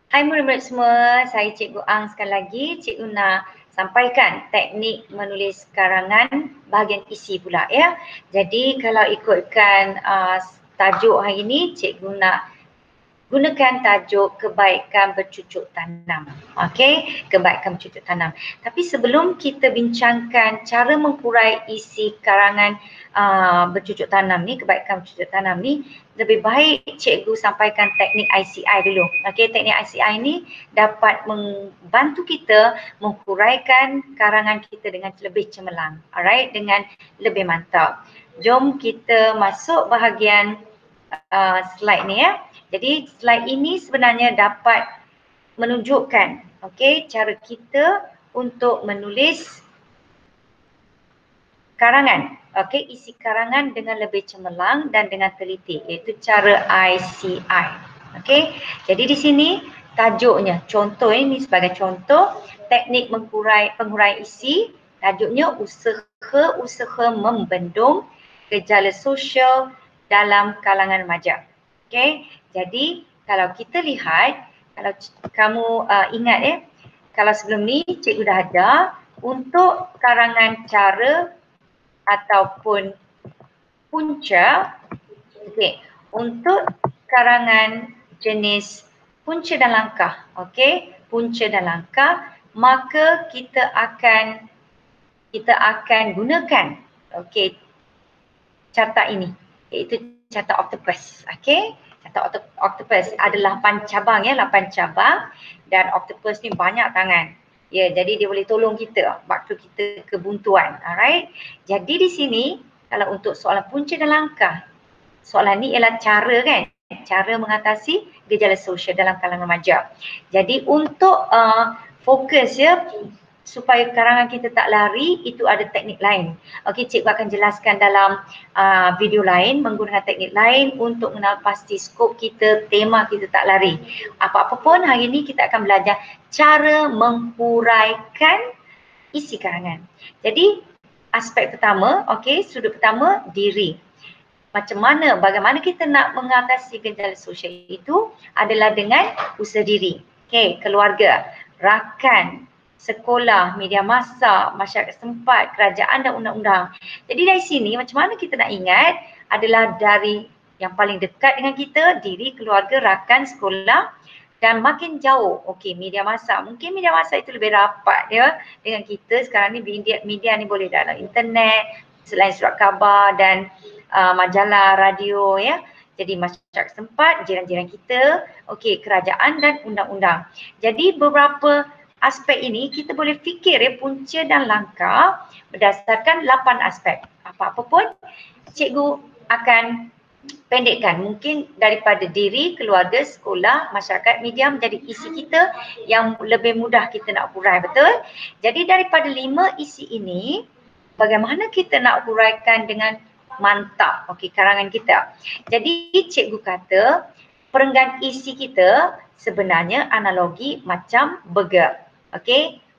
Hai murid-murid semua, saya Cikgu Ang sekali lagi. Cikgu nak sampaikan teknik menulis karangan bahagian isi pula ya. Jadi kalau ikutkan tajuk hari ini, Cikgu nak gunakan tajuk kebaikan bercucuk tanam. Okey, kebaikan bercucuk tanam. Tapi sebelum kita bincangkan cara mengkurai isi karangan bercucuk tanam ni, kebaikan bercucuk tanam ni, lebih baik cikgu sampaikan teknik ICI dulu. Okey, teknik ICI ni dapat membantu kita mengkuraikan karangan kita dengan lebih cemerlang. Alright, dengan lebih mantap. Jom kita masuk bahagian slide ni ya. Jadi slide ini sebenarnya dapat menunjukkan cara kita untuk menulis karangan, isi karangan dengan lebih cemerlang dan dengan teliti, iaitu cara ICI. Jadi di sini tajuknya, contoh ini sebagai contoh teknik pengurai isi, tajuknya usaha membendung gejala sosial dalam kalangan remaja. Jadi kalau kita lihat, kalau kamu ingat kalau sebelum ni cikgu dah ada untuk karangan cara ataupun punca, untuk karangan jenis punca dan langkah, punca dan langkah, maka kita akan gunakan carta ini, iaitu carta octopus. Carta octopus ada 8 cabang 8 cabang, dan octopus ni banyak tangan. Jadi dia boleh tolong kita waktu kita kebuntuan. Alright. Jadi di sini kalau untuk soalan punca dan langkah, soalan ni ialah cara cara mengatasi gejala sosial dalam kalangan remaja. Jadi untuk fokus supaya karangan kita tak lari, itu ada teknik lain. Cikgu akan jelaskan dalam video lain menggunakan teknik lain untuk mengenal pasti skop kita, tema kita tak lari. Apa-apa pun hari ini kita akan belajar cara menghuraikan isi karangan. Jadi aspek pertama, sudut pertama, diri. Bagaimana kita nak mengatasi gejala sosial itu adalah dengan usaha diri. Keluarga, rakan, sekolah, media massa, masyarakat setempat, kerajaan dan undang-undang. Jadi dari sini macam mana kita nak ingat adalah dari yang paling dekat dengan kita, diri, keluarga, rakan, sekolah, dan makin jauh, media massa. Mungkin media massa itu lebih rapat dengan kita. Sekarang ni media ni boleh dalam internet, selain surat khabar dan majalah, radio Jadi masyarakat setempat, jiran-jiran kita, kerajaan dan undang-undang. Jadi beberapa aspek ini kita boleh fikir punca dan langkah berdasarkan 8 aspek. Apa-apa pun cikgu akan pendekkan, mungkin daripada diri, keluarga, sekolah, masyarakat, media menjadi isi kita yang lebih mudah kita nak hurai, betul? Jadi daripada 5 isi ini, bagaimana kita nak huraikan dengan mantap karangan kita. Jadi cikgu kata perenggan isi kita sebenarnya analogi macam burger.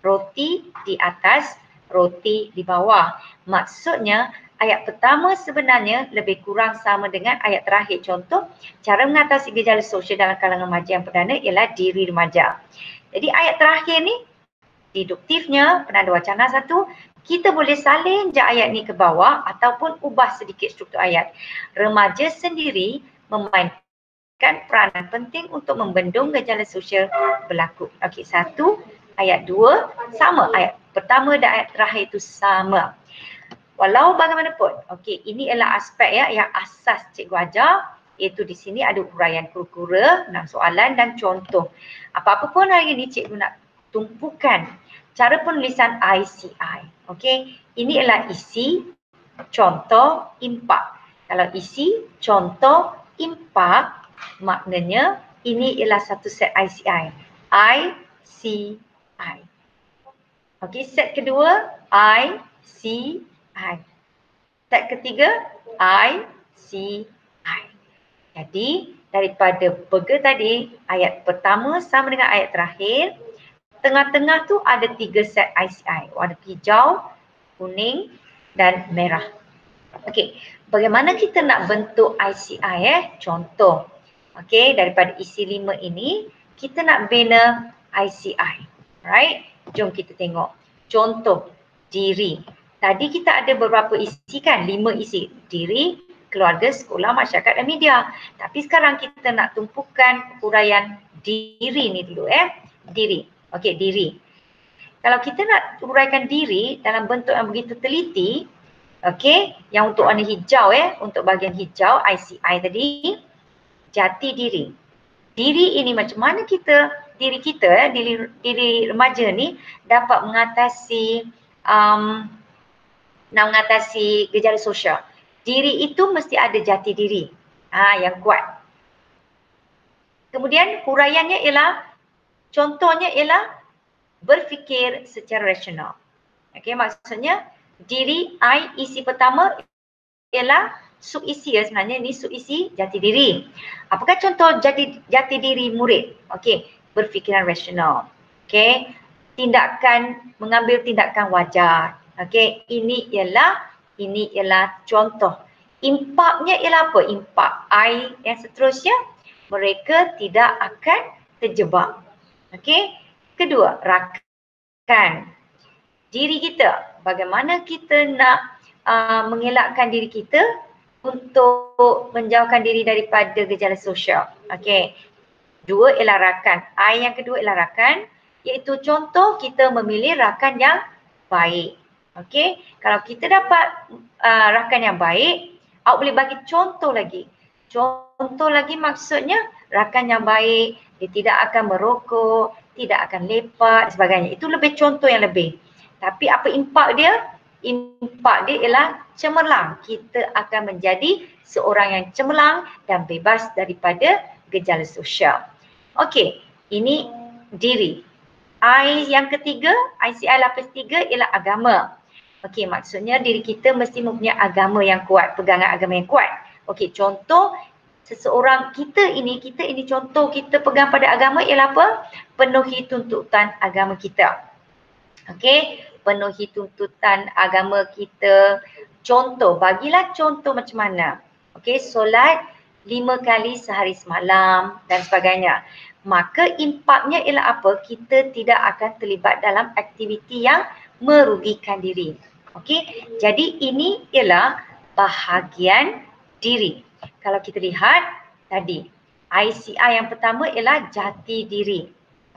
Roti di atas, roti di bawah. Maksudnya ayat pertama sebenarnya lebih kurang sama dengan ayat terakhir. Contoh, cara mengatasi gejala sosial dalam kalangan remaja yang perdana ialah diri remaja. Jadi ayat terakhir ni, deduktifnya, penanda wacana 1, kita boleh salin je ayat ni ke bawah ataupun ubah sedikit struktur ayat. Remaja sendiri memainkan peranan penting untuk membendung gejala sosial berlaku. 1, ayat 2 sama, ayat pertama dan ayat terakhir itu sama. Walau bagaimanapun, ini adalah aspek yang asas cikgu ajar, iaitu di sini ada uraian kura-kura, 6 soalan dan contoh. Apa-apa pun hari ini cikgu nak tumpukan cara penulisan ICI. Ini adalah isi, contoh, impak. Kalau isi, contoh, impak, maknanya ini ialah satu set ICI. ICI. Set kedua, ICI. Set ketiga, ICI. Jadi daripada burger tadi, ayat pertama sama dengan ayat terakhir. Tengah-tengah tu ada 3 set ICI. Warna hijau, kuning dan merah. Bagaimana kita nak bentuk ICI Contoh. Daripada isi 5 ini, kita nak bina ICI. Right? Jom kita tengok. Contoh diri. Tadi kita ada beberapa isi kan? 5 isi. Diri, keluarga, sekolah, masyarakat dan media. Tapi sekarang kita nak tumpukan huraian diri ni dulu Diri. Okey, diri. Kalau kita nak huraikan diri dalam bentuk yang begitu teliti, okey, yang untuk warna hijau untuk bahagian hijau ICI tadi, jati diri. Diri ini macam mana diri kita diri remaja ni dapat mengatasi nak mengatasi gejala sosial. Diri itu mesti ada jati diri yang kuat. Kemudian huraiannya ialah, contohnya ialah berfikir secara rasional. Okey, maksudnya diri I isi pertama ialah subisi sebenarnya ini subisi jati diri. Apakah contoh jati diri murid? Okey, berfikiran rasional. Okey, mengambil tindakan wajar. Okey, ini ialah contoh. Impaknya ialah apa? Impak I yang seterusnya, mereka tidak akan terjebak. Okey. Kedua, rakan. Diri kita, bagaimana kita nak mengelakkan diri kita untuk menjauhkan diri daripada gejala sosial. Okey. Dua ialah rakan. I yang kedua ialah rakan, iaitu contoh kita memilih rakan yang baik. Okey. Kalau kita dapat rakan yang baik, awak boleh bagi contoh lagi. Contoh lagi maksudnya rakan yang baik, dia tidak akan merokok, tidak akan lepak dan sebagainya. Itu lebih contoh yang lebih. Tapi apa impak dia? Impak dia ialah cemerlang. Kita akan menjadi seorang yang cemerlang dan bebas daripada gejala sosial. Okey, ini diri. I yang ketiga, ICI lapis 3 ialah agama. Okey, maksudnya diri kita mesti mempunyai agama yang kuat, pegangan agama yang kuat. Okey, contoh seseorang kita ini contoh kita pegang pada agama ialah apa? Penuhi tuntutan agama kita. Okey, penuhi tuntutan agama kita. Contoh, bagilah contoh macam mana. Okey, solat 5 kali sehari semalam dan sebagainya. Maka impaknya ialah apa? Kita tidak akan terlibat dalam aktiviti yang merugikan diri. Okey, jadi ini ialah bahagian diri. Kalau kita lihat tadi, ICI yang pertama ialah jati diri.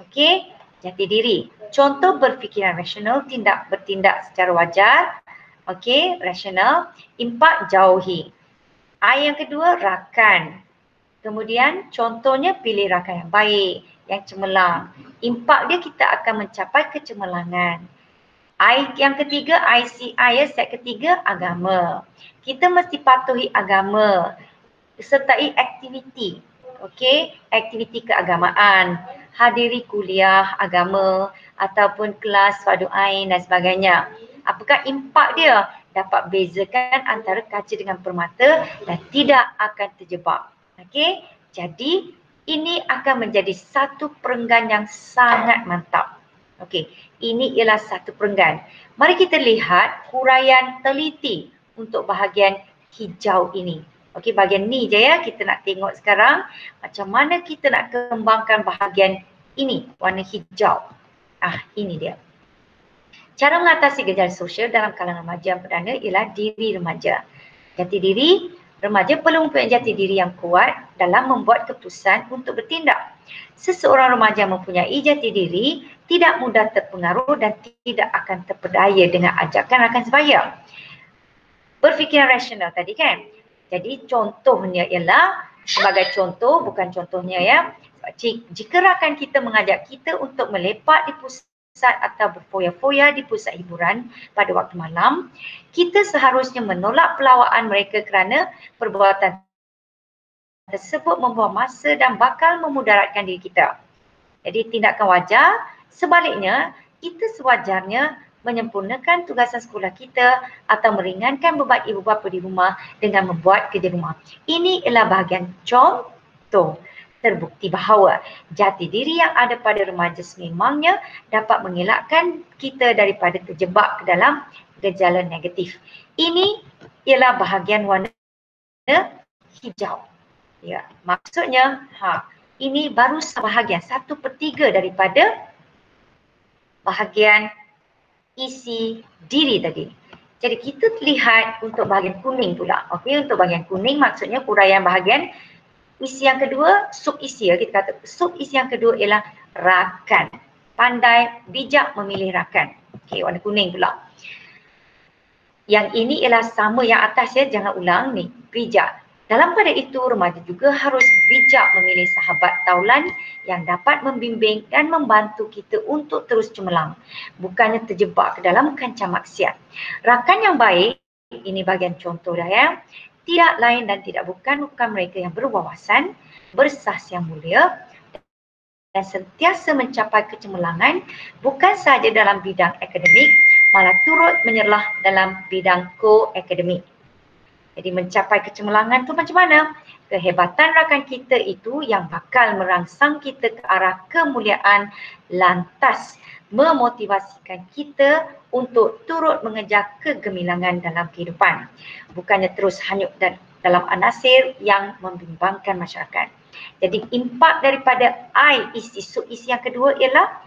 Okey, jati diri. Contoh berfikiran rasional, bertindak secara wajar. Okey, rasional. Impak jauhi. I yang kedua rakan. Kemudian contohnya pilih rakan yang baik, yang cemerlang. Impak dia kita akan mencapai kecemerlangan. I yang ketiga, ICI set ketiga, agama. Kita mesti patuhi agama, sertai aktiviti. Okey, aktiviti keagamaan, hadiri kuliah agama ataupun kelas fardu ain dan sebagainya. Apakah impak dia? Dapat bezakan antara kaca dengan permata dan tidak akan terjebak. Okey, jadi ini akan menjadi satu perenggan yang sangat mantap. Okey, ini ialah satu perenggan. Mari kita lihat huraian teliti untuk bahagian hijau ini. Okey, bahagian ni je kita nak tengok sekarang macam mana kita nak kembangkan bahagian ini, warna hijau. Ini dia. Cara mengatasi gejala sosial dalam kalangan remaja yang perdana ialah diri remaja. Jati diri, remaja perlu mempunyai jati diri yang kuat dalam membuat keputusan untuk bertindak. Seseorang remaja mempunyai jati diri, tidak mudah terpengaruh dan tidak akan terpedaya dengan ajakan rakan sebaya. Berfikiran rasional tadi kan. Jadi contohnya ialah, sebagai contoh, bukan contohnya jika rakan kita mengajak kita untuk melepak di pusat atau berfoya-foya di pusat hiburan pada waktu malam, kita seharusnya menolak pelawaan mereka kerana perbuatan tersebut membuang masa dan bakal memudaratkan diri kita. Jadi tindakan wajar, sebaliknya kita sewajarnya menyempurnakan tugasan sekolah kita atau meringankan beban ibu bapa di rumah dengan membuat kerja rumah. Ini ialah bahagian contoh. Terbukti bahawa jati diri yang ada pada remaja sememangnya dapat mengelakkan kita daripada terjebak ke dalam gejala negatif. Ini ialah bahagian warna hijau. Ya, maksudnya ini baru sebahagian 1/3 daripada bahagian isi diri tadi. Jadi kita lihat untuk bahagian kuning pula. Okey, untuk bahagian kuning maksudnya uraian bahagian isi yang kedua, sub isi ya. Kita kata sub isi yang kedua ialah rakan. Pandai, bijak memilih rakan. Okey, warna kuning pula. Yang ini ialah sama yang atas ya, jangan ulang ni, bijak. Dalam pada itu, remaja juga harus bijak memilih sahabat taulan yang dapat membimbing dan membantu kita untuk terus cemerlang. Bukannya terjebak ke dalam kancah maksiat. Rakan yang baik, ini bahagian contoh dah ya, tidak lain dan tidak bukan mereka yang berwawasan, bersas yang mulia, dan sentiasa mencapai kecemerlangan bukan sahaja dalam bidang akademik, malah turut menyerlah dalam bidang ko-akademik. Jadi mencapai kecemerlangan tu macam mana? Kehebatan rakan kita itu yang bakal merangsang kita ke arah kemuliaan, lantas memotivasikan kita untuk turut mengejar kegemilangan dalam kehidupan. Bukannya terus hanyut dalam anasir yang membimbangkan masyarakat. Jadi impak daripada I sub isi yang kedua ialah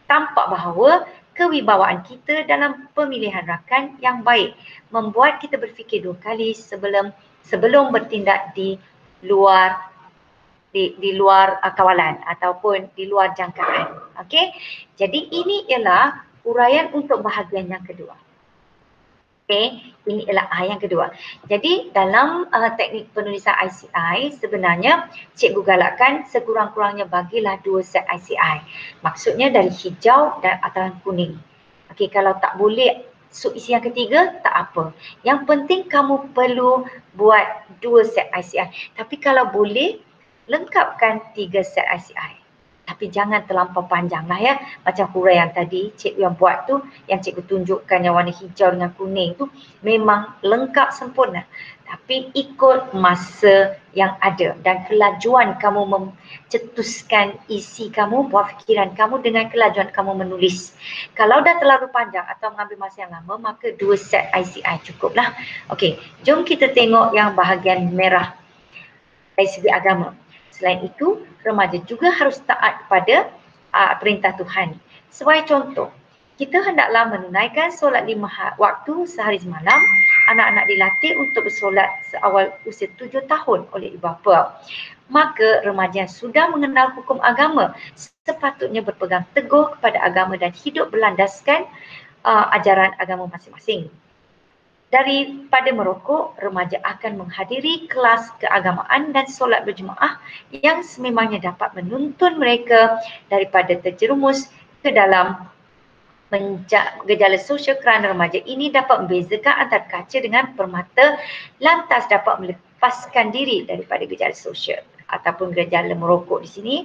tampak bahawa kewibawaan kita dalam pemilihan rakan yang baik membuat kita berfikir dua kali sebelum bertindak di luar kawalan ataupun di luar jangkaan. Okey. Jadi ini ialah uraian untuk bahagian yang kedua. Okey, ini ialah I yang kedua. Jadi dalam teknik penulisan ICI sebenarnya cikgu galakkan sekurang-kurangnya bagilah 2 set ICI. Maksudnya dari hijau dan atau kuning. Okey, kalau tak boleh sub isi yang ketiga tak apa. Yang penting kamu perlu buat 2 set ICI. Tapi kalau boleh lengkapkan 3 set ICI. Tapi jangan terlampau panjang lah ya. Macam huraian tadi, cikgu yang buat tu, yang cikgu tunjukkan yang warna hijau dengan kuning tu memang lengkap sempurna. Tapi ikut masa yang ada dan kelajuan kamu mencetuskan isi kamu, buah fikiran kamu dengan kelajuan kamu menulis. Kalau dah terlalu panjang atau mengambil masa yang lama, maka 2 set ICI cukuplah. Okey, jom kita tengok yang bahagian merah dari segi agama. Selain itu, remaja juga harus taat kepada perintah Tuhan. Sebagai contoh, kita hendaklah menunaikan solat 5 waktu sehari semalam. Anak-anak dilatih untuk bersolat seawal usia 7 tahun oleh ibu bapa. Maka remaja yang sudah mengenal hukum agama sepatutnya berpegang teguh kepada agama dan hidup berlandaskan ajaran agama masing-masing. Daripada merokok, remaja akan menghadiri kelas keagamaan dan solat berjemaah yang sememangnya dapat menuntun mereka daripada terjerumus ke dalam gejala sosial kerana remaja ini dapat membezakan antara kaca dengan permata, lantas dapat melepaskan diri daripada gejala sosial ataupun gejala merokok di sini.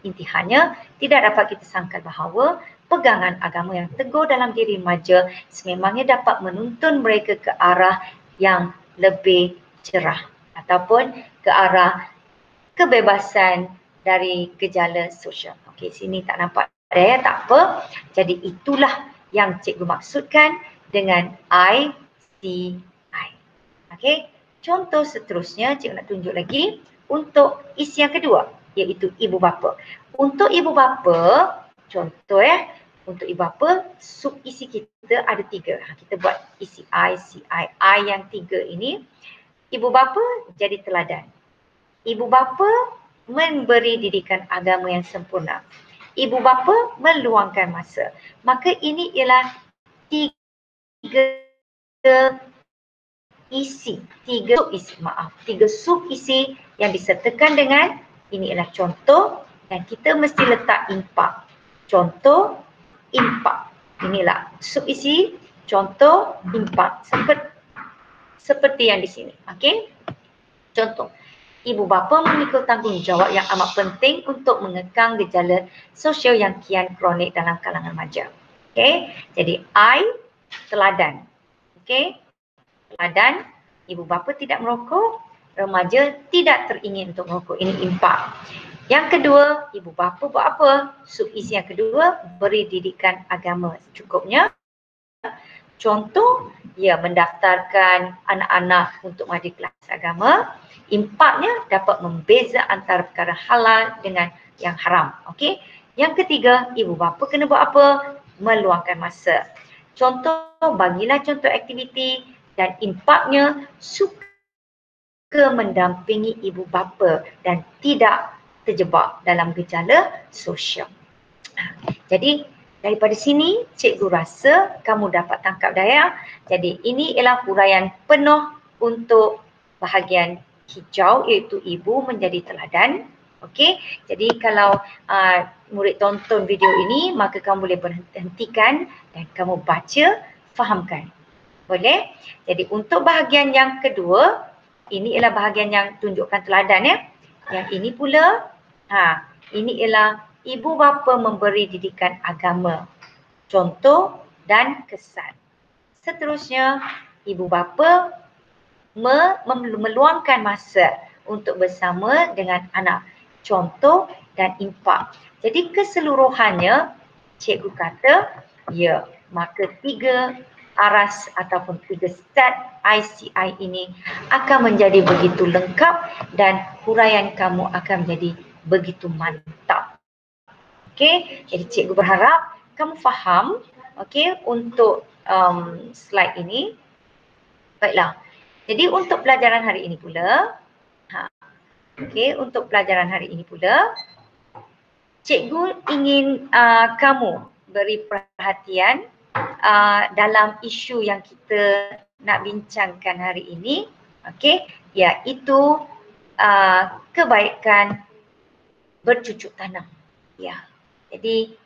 Intihannya, tidak dapat kita sangkal bahawa pegangan agama yang teguh dalam diri remaja sememangnya dapat menuntun mereka ke arah yang lebih cerah ataupun ke arah kebebasan dari gejala sosial. Okey, sini tak nampak ya, tak apa. Jadi itulah yang cikgu maksudkan dengan ICI. Okey, contoh seterusnya cikgu nak tunjuk lagi untuk isi yang kedua, iaitu ibu bapa. Untuk ibu bapa, contoh ya, untuk ibu bapa, sub isi kita ada 3. Kita buat isi I yang 3 ini. Ibu bapa jadi teladan. Ibu bapa memberi didikan agama yang sempurna. Ibu bapa meluangkan masa. Maka ini ialah 3 sub isi yang disertakan dengan ini ialah contoh dan kita mesti letak impak. Contoh, impak. Inilah sub isi, contoh, impak. Seperti yang di sini. Okey? Contoh, ibu bapa memikul tanggungjawab yang amat penting untuk mengekang gejala sosial yang kian kronik dalam kalangan remaja. Okey? Jadi I teladan. Okey? Teladan, ibu bapa tidak merokok, remaja tidak teringin untuk merokok. Ini impak. Yang kedua, ibu bapa buat apa? Sub isi yang kedua, beri didikan agama secukupnya. Contoh, ia mendaftarkan anak-anak untuk menghadiri kelas agama. Impaknya dapat membeza antara perkara halal dengan yang haram. Okey. Yang ketiga, ibu bapa kena buat apa? Meluangkan masa. Contoh, bagilah contoh aktiviti dan impaknya suka mendampingi ibu bapa dan tidak terjebak dalam gejala sosial. Jadi daripada sini cikgu rasa kamu dapat tangkap daya. Jadi ini ialah huraian penuh untuk bahagian hijau iaitu ibu menjadi teladan. Okey, jadi kalau murid tonton video ini maka kamu boleh berhentikan dan kamu baca, fahamkan. Boleh? Jadi untuk bahagian yang kedua, ini ialah bahagian yang tunjukkan teladan ya. Yang ini pula, ini ialah ibu bapa memberi didikan agama, contoh dan kesan. Seterusnya, ibu bapa meluangkan masa untuk bersama dengan anak, contoh dan impak. Jadi keseluruhannya, cikgu kata, ya, maka 3 aras ataupun 3 step ICI ini akan menjadi begitu lengkap dan huraian kamu akan menjadi begitu mantap. Okey, jadi cikgu berharap kamu faham, okey, untuk slide ini. Baiklah. Jadi untuk pelajaran hari ini pula, okey, untuk pelajaran hari ini pula, cikgu ingin kamu beri perhatian dalam isu yang kita nak bincangkan hari ini, okey, iaitu kebaikan bercucuk tanam. Ya. Jadi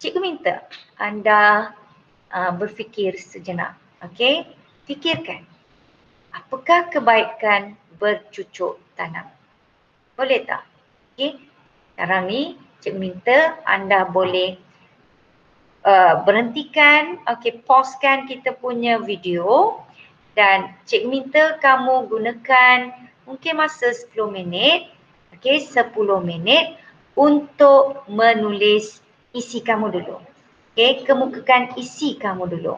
cikgu minta anda berfikir sejenak, okey? Fikirkan, apakah kebaikan bercucuk tanam? Boleh tak? Okey. Sekarang ni cikgu minta anda boleh berhentikan, okey, pausekan kita punya video dan cikgu minta kamu gunakan mungkin masa 10 minit, okey, 10 minit untuk menulis isi kamu dulu. Okey, kemukakan isi kamu dulu.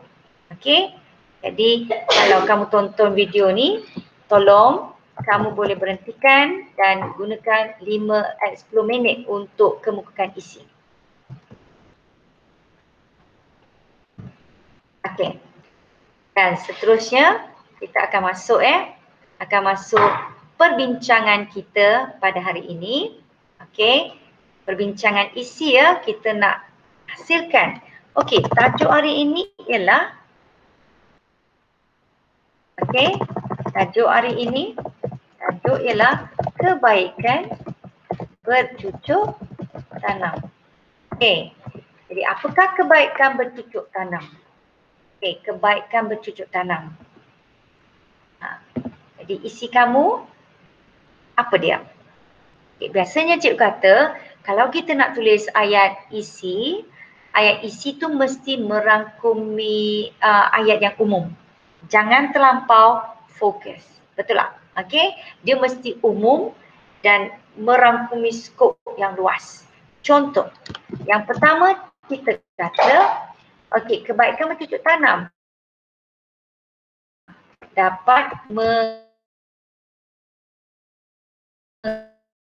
Okey. Jadi kalau kamu tonton video ni, tolong kamu boleh berhentikan dan gunakan 10 minit untuk kemukakan isi. Okey. Dan seterusnya kita akan masuk perbincangan kita pada hari ini. Okey. Perbincangan isi kita nak hasilkan. Okey, tajuk hari ini ialah tajuk ialah kebaikan bercucuk tanam. Okey. Jadi apakah kebaikan bercucuk tanam? Okey, kebaikan bercucuk tanam. Jadi isi kamu apa dia? Okay, biasanya cikgu kata kalau kita nak tulis ayat isi tu mesti merangkumi ayat yang umum. Jangan terlampau fokus. Betul tak? Okey, dia mesti umum dan merangkumi skop yang luas. Contoh, yang pertama kita kata, okey, kebaikan bercucuk tanam dapat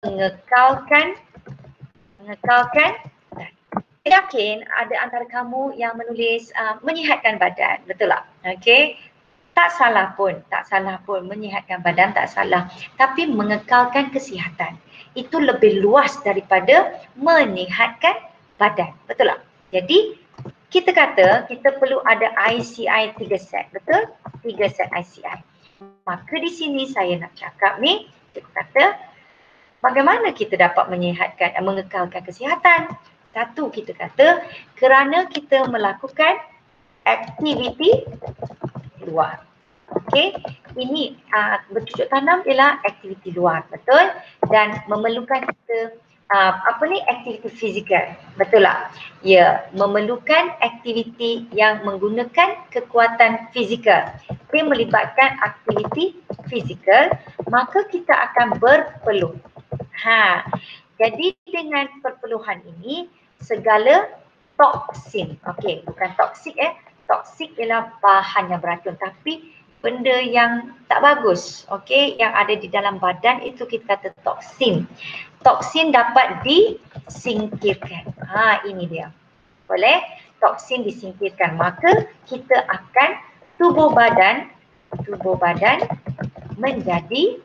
mengekalkan. Yakin ada antara kamu yang menulis menyihatkan badan, betul tak? Okey. Tak salah pun menyihatkan badan, tak salah. Tapi mengekalkan kesihatan itu lebih luas daripada menyihatkan badan, betul tak? Jadi kita kata kita perlu ada ICI 3 set, betul? 3 set ICI. Maka di sini saya nak cakap ni, kita kata bagaimana kita dapat menyihatkan, mengekalkan kesihatan? Satu, kita kata kerana kita melakukan aktiviti luar. Okey, ini bercucuk tanam ialah aktiviti luar, betul? Dan memerlukan kita aktiviti fizikal, betul tak? Ya, memerlukan aktiviti yang menggunakan kekuatan fizikal. Dia melibatkan aktiviti fizikal, maka kita akan berpeluh. Jadi dengan perpeluhan ini segala toksin, okey, bukan toksik toksik ialah bahan yang beracun, tapi benda yang tak bagus, okey, yang ada di dalam badan itu kita kata toksin. Toksin dapat disingkirkan. Ini dia. Boleh toksin disingkirkan, maka kita akan tubuh badan menjadi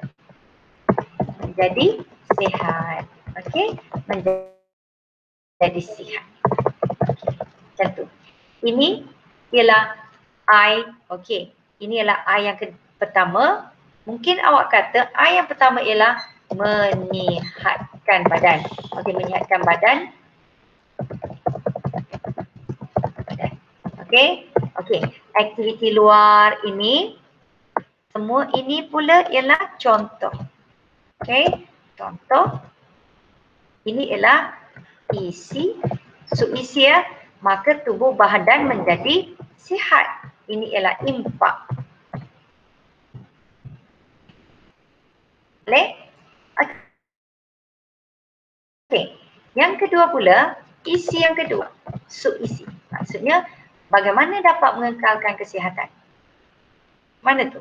sihat. Okey, menjadi sihat. Macam tu. Ini ialah I, okey. Ini ialah I yang pertama. Mungkin awak kata I yang pertama ialah menyihatkan badan. Okey, menyihatkan badan. Okey. Okey, aktiviti luar ini, semua ini pula ialah contoh. Okey, contoh. Ini ialah isi, isi ya. Maka tubuh badan menjadi sihat. Ini ialah impak. Boleh? Okey. Yang kedua pula, isi yang kedua. Subisi. Maksudnya, bagaimana dapat mengekalkan kesihatan? Mana tu?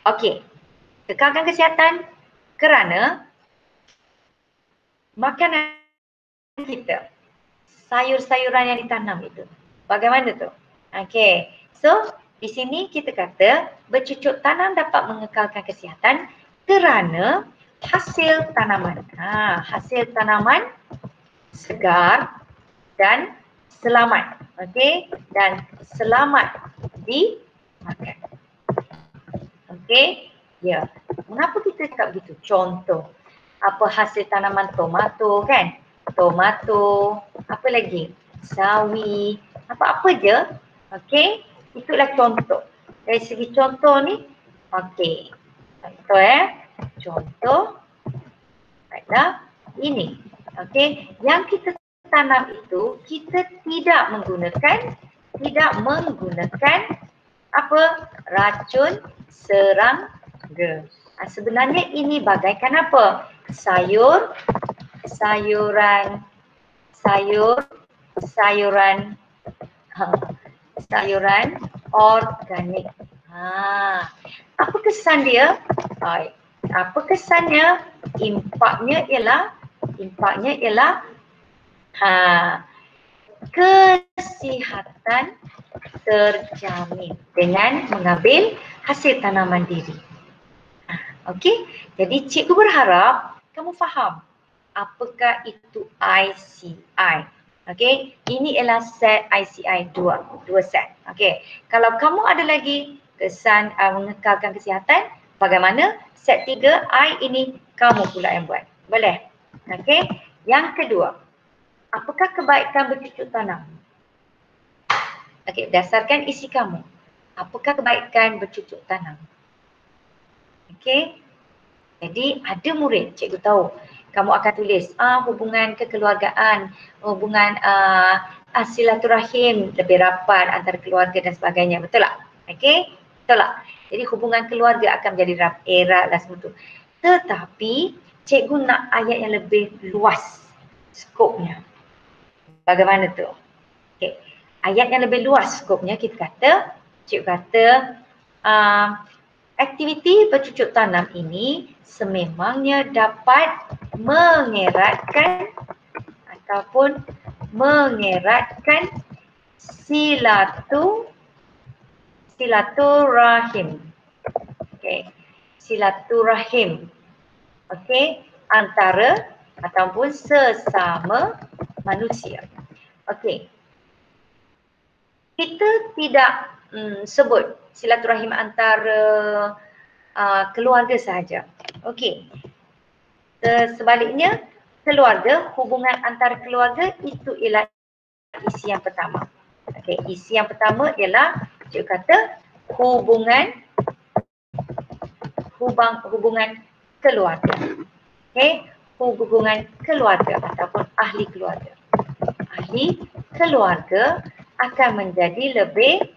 Okey. Kekalkan kesihatan kerana makanan kita, sayur-sayuran yang ditanam itu. Bagaimana tu? Okey. So, di sini kita kata bercucuk tanam dapat mengekalkan kesihatan kerana hasil tanaman. Hasil tanaman segar dan selamat. Okey, dan selamat dimakan. Okey. Ya. Mengapa kita cakap begitu? Contoh. Apa hasil tanaman tomato kan? Tomato, apa lagi? Sawi, apa-apa je. Okey, itulah contoh. Dari segi contoh ni, okey. Contoh contoh adalah ini. Okey, yang kita tanam itu kita tidak menggunakan apa? Racun serangga. Sebenarnya ini bagaikan apa? Sayuran organik. Apa kesan dia? Apa kesannya? Impaknya ialah kesihatan terjamin dengan mengambil hasil tanaman diri. Okey, jadi cikgu berharap kamu faham apakah itu ICI. Okey, ini ialah set ICI dua set. Okey, kalau kamu ada lagi kesan mengekalkan kesihatan, bagaimana? Set 3 I ini kamu pula yang buat. Boleh? Okey, yang kedua, apakah kebaikan bercucuk tanam? Okey, berdasarkan isi kamu, apakah kebaikan bercucuk tanam? Okey, jadi ada murid, cikgu tahu, kamu akan tulis hubungan kekeluargaan, hubungan silaturahim lebih rapat antara keluarga dan sebagainya, betul tak? Okey, betul tak? Jadi hubungan keluarga akan menjadi erat dan semua tu. Tetapi cikgu nak ayat yang lebih luas skopnya. Bagaimana tu? Okey, ayat yang lebih luas skopnya kita kata, cikgu kata aktiviti bercucuk tanam ini sememangnya dapat mengeratkan ataupun mengeratkan silaturahim. Okey, silaturahim. Okey, antara ataupun sesama manusia. Okey. Kita tidak sebut silaturahim antara keluarga sahaja. Okey. Sebaliknya, keluarga, hubungan antara keluarga itu ialah isi yang pertama. Okey, isi yang pertama ialah cikgu kata hubungan keluarga. Okey, hubungan keluarga ataupun ahli keluarga. Ahli keluarga akan menjadi lebih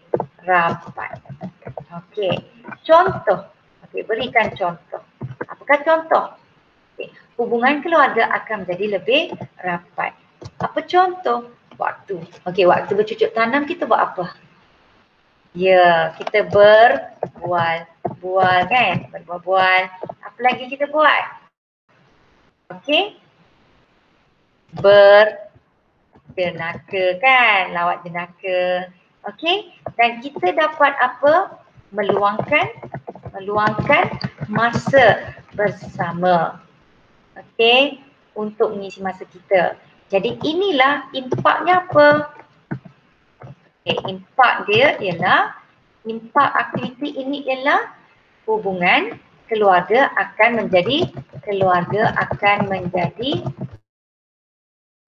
rapat. Okey, contoh. Okey, berikan contoh. Apakah contoh? Okay. Hubungan keluarga akan menjadi lebih rapat. Apa contoh? Waktu. Okey, waktu bercucuk tanam kita buat apa? Ya, kita berbual-bual kan? Berbual-bual. Apa lagi kita buat? Okey. Berjenaka kan? Lawat jenaka. Okey. Dan kita dapat apa? Meluangkan masa bersama. Okey. Untuk mengisi masa kita. Jadi inilah impaknya apa? Impak dia ialah, impak aktiviti ini ialah hubungan keluarga akan menjadi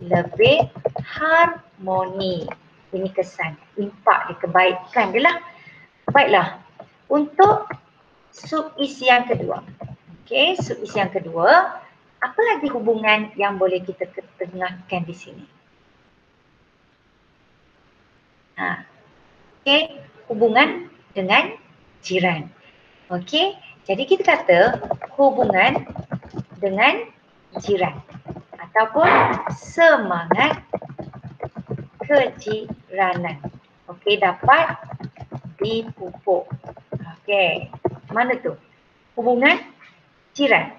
lebih harmoni. Ini kesan, impak dia, kebaikan dia lah. Baiklah, untuk subisi yang kedua. Okey, subisi yang kedua, apa lagi hubungan yang boleh kita ketengahkan di sini? Okey, hubungan dengan jiran. Okey, jadi kita kata hubungan dengan jiran ataupun semangat kejiranan. Okey, dapat dipupuk. Okey, mana tu? Hubungan jiran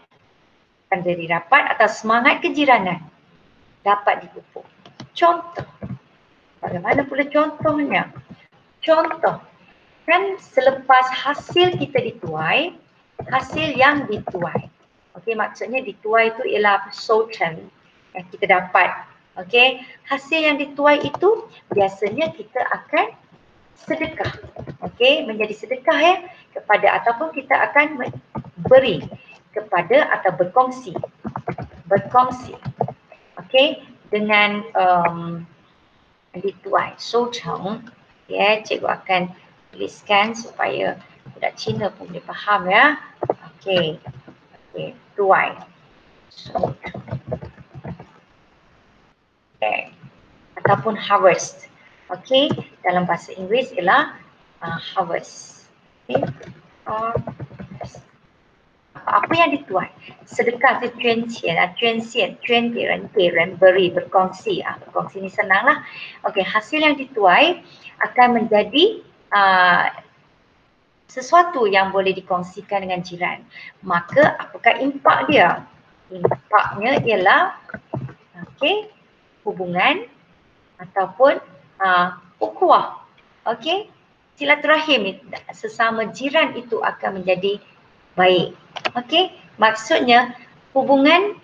akan jadi dapat atau semangat kejiranan dapat dipupuk. Contoh, bagaimana pula contohnya? Contoh, kan selepas hasil kita dituai, hasil yang dituai. Okey, maksudnya dituai itu ialah soutan yang kita dapat. Okey, hasil yang dituai itu biasanya kita akan sedekah. Okey, menjadi sedekah ya kepada, ataupun kita akan beri kepada atau berkongsi. Okey, dengan dituai soutan. Ya, cikgu akan tuliskan supaya budak Cina pun boleh faham ya. Okey. Okey, tuai. Okay. Ataupun harvest. Okey, dalam bahasa Inggeris ialah harvest. Okey. Apa yang dituai? Sedekah tu cuan beri, berkongsi. Berkongsi ni senang lah. Okey, hasil yang dituai akan menjadi sesuatu yang boleh dikongsikan dengan jiran. Maka apakah impak dia? Impaknya ialah hubungan ataupun ukhuwah. Okey, silaturahim sesama jiran itu akan menjadi baik. Okey, maksudnya hubungan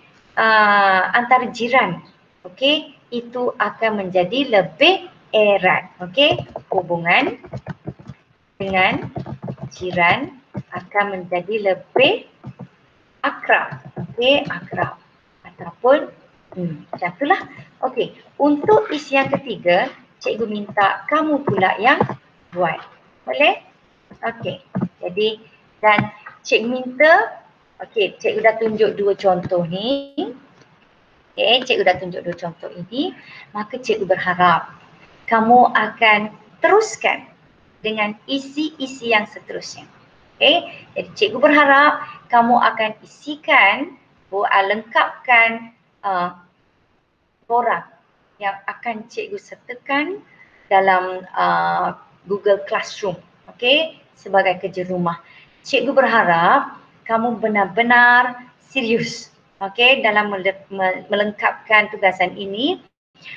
antara jiran, okey, itu akan menjadi lebih erat. Okey, hubungan dengan jiran akan menjadi lebih akrab. Okey, akrab ataupun macam itulah. Okey, untuk isi yang ketiga, cikgu minta kamu pula yang buat. Boleh? Okey, jadi dan cikgu minta, okey, cikgu dah tunjuk dua contoh ni. Okey, cikgu dah tunjuk dua contoh ini, maka cikgu berharap kamu akan teruskan dengan isi-isi yang seterusnya. Okey, jadi cikgu berharap kamu akan isikan, lengkapkan orang yang akan cikgu sertakan dalam Google Classroom. Okey, sebagai kerja rumah. Cikgu berharap kamu benar-benar serius, okey, dalam melengkapkan tugasan ini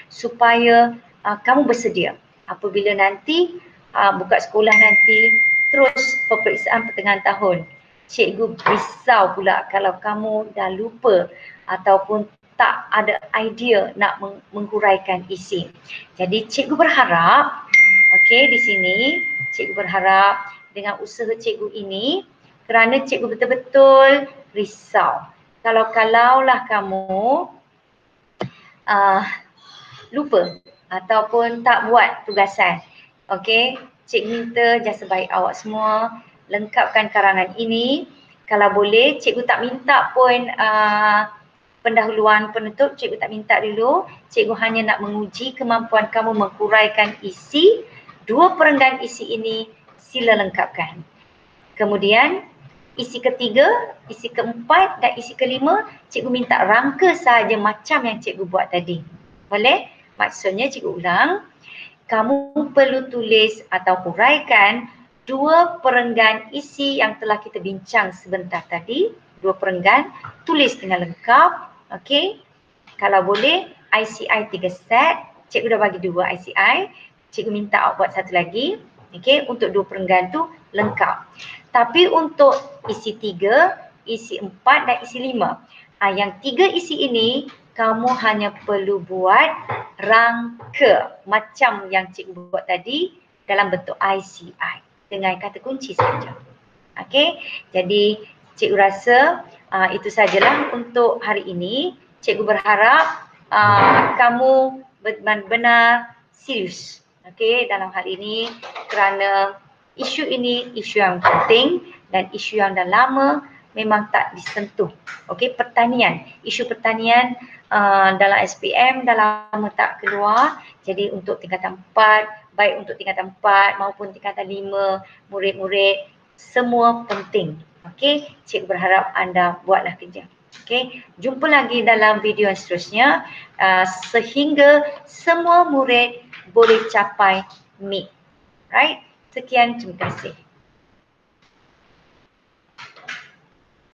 supaya kamu bersedia apabila nanti buka sekolah nanti terus peperiksaan pertengahan tahun. Cikgu risau pula kalau kamu dah lupa ataupun tak ada idea nak menghuraikan isi. Jadi cikgu berharap, okey, di sini cikgu berharap dengan usaha cikgu ini, kerana cikgu betul-betul risau kalau-kalaulah kamu lupa ataupun tak buat tugasan. Okey, cikgu minta jasa baik awak semua lengkapkan karangan ini. Kalau boleh, cikgu tak minta pun pendahuluan penutup, cikgu tak minta dulu. Cikgu hanya nak menguji kemampuan kamu menghuraikan isi. Dua perenggan isi ini sila lengkapkan. Kemudian isi ketiga, isi keempat dan isi kelima, cikgu minta rangka sahaja macam yang cikgu buat tadi. Boleh? Maksudnya cikgu ulang, kamu perlu tulis atau huraikan dua perenggan isi yang telah kita bincang sebentar tadi. Dua perenggan, tulis dengan lengkap. Okey. Kalau boleh ICI 3 set. Cikgu dah bagi 2 ICI. Cikgu minta awak buat satu lagi. Okey, untuk 2 perenggan tu lengkap. Tapi untuk isi 3, isi 4 dan isi 5. Yang 3 isi ini kamu hanya perlu buat rangka macam yang cikgu buat tadi dalam bentuk ICI dengan kata kunci saja. Okey, jadi cikgu rasa itu sajalah untuk hari ini. Cikgu berharap kamu benar-benar serius, okey, dalam hal ini kerana isu ini isu yang penting dan isu yang dah lama memang tak disentuh. Okey, pertanian, isu pertanian dalam SPM dah lama tak keluar. Jadi untuk tingkatan 4, baik untuk tingkatan 4 maupun tingkatan 5, murid-murid semua penting. Okey, cikgu berharap anda buatlah kerja. Okey, jumpa lagi dalam video yang seterusnya sehingga semua murid boleh capai MIP. Right? Sekian, terima kasih.